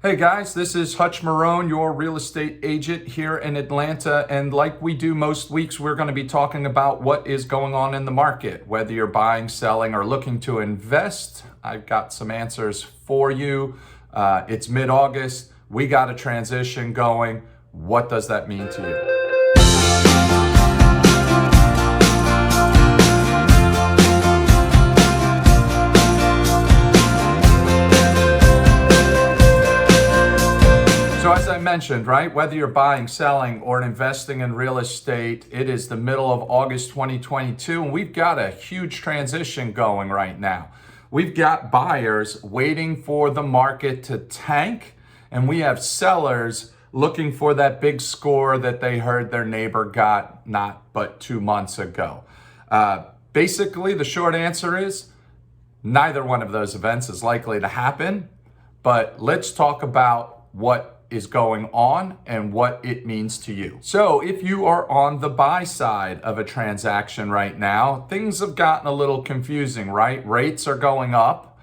Hey guys, this is Hutch Marone, your real estate agent here in Atlanta. And like we do most weeks, we're going to be talking about what is going on in the market. Whether you're buying, selling, or looking to invest, I've got some answers for you. It's mid-August. We got a transition going. What does that mean to you? So as I mentioned, right, whether you're buying, selling, or investing in real estate, it is the middle of August 2022, and we've got a huge transition going right now. We've got buyers waiting for the market to tank, and we have sellers looking for that big score that they heard their neighbor got not but 2 months ago. Basically, the short answer is neither one of those events is likely to happen, but let's talk about what is going on and what it means to you. So if you are on the buy side of a transaction right now, things have gotten a little confusing, right? Rates are going up.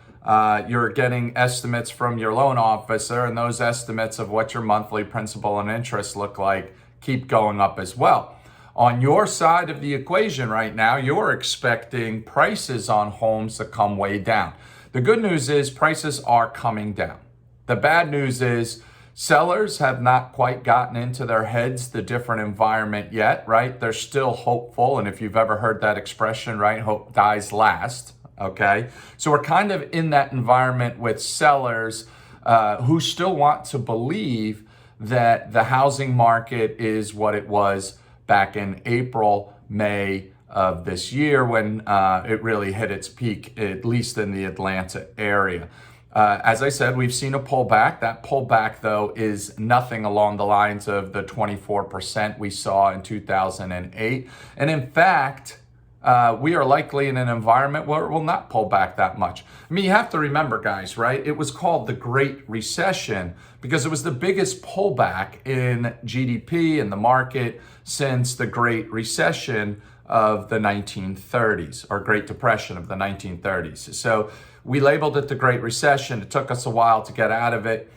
You're getting estimates from your loan officer, and those estimates of what your monthly principal and interest look like keep going up as well. On your side of the equation right now, you're expecting prices on homes to come way down. The good news is prices are coming down. The bad news is sellers have not quite gotten into their heads the different environment yet, right? They're still hopeful. And if you've ever heard that expression, right, hope dies last, okay? So we're kind of in that environment with sellers who still want to believe that the housing market is what it was back in April, May of this year when it really hit its peak, at least in the Atlanta area. As I said, we've seen a pullback. That pullback, though, is nothing along the lines of the 24% we saw in 2008. And in fact, we are likely in an environment where it will not pull back that much. I mean, you have to remember, guys, right? It was called the Great Recession because it was the biggest pullback in GDP in the market since the Great Recession of the 1930s, or Great Depression of the 1930s. So we labeled it the Great Recession. It took us a while to get out of it.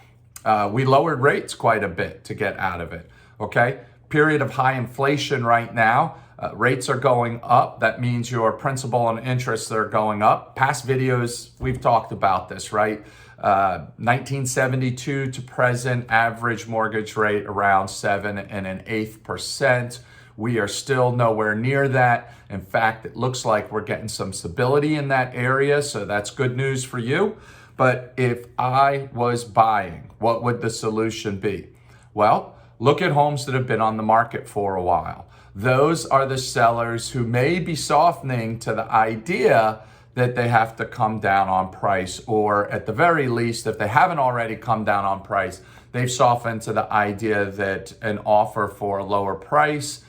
We lowered rates quite a bit to get out of it, okay? Period of high inflation right now. Rates are going up. That means your principal and interest are going up. Past videos, we've talked about this, right? 1972 to present, average mortgage rate around 7.125%. We are still nowhere near that. In fact, it looks like we're getting some stability in that area, so that's good news for you. But if I was buying, what would the solution be? Well, look at homes that have been on the market for a while. Those are the sellers who may be softening to the idea that they have to come down on price, or at the very least, if they haven't already come down on price, they've softened to the idea that an offer for a lower price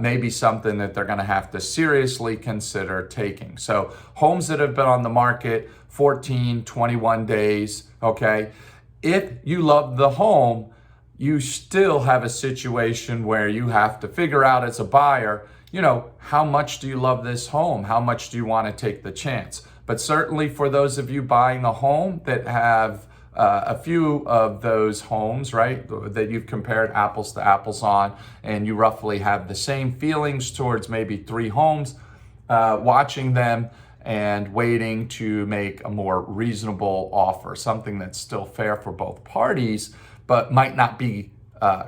may be something that they're going to have to seriously consider taking. So homes that have been on the market 14, 21 days, okay? If you love the home, you still have a situation where you have to figure out as a buyer, you know, how much do you love this home? How much do you want to take the chance? But certainly for those of you buying a home that have a few of those homes, right, that you've compared apples to apples on, and you roughly have the same feelings towards maybe 3 homes, watching them and waiting to make a more reasonable offer, something that's still fair for both parties, but might not be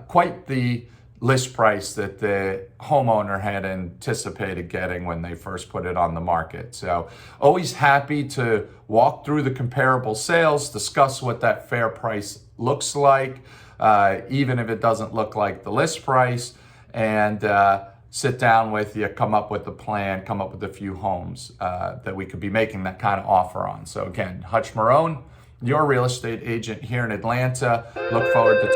quite the list price that the homeowner had anticipated getting when they first put it on the market. So always happy to walk through the comparable sales, discuss what that fair price looks like, even if it doesn't look like the list price, and sit down with you, come up with a plan, come up with a few homes that we could be making that kind of offer on. So again, Hutch Marone, your real estate agent here in Atlanta. Look forward to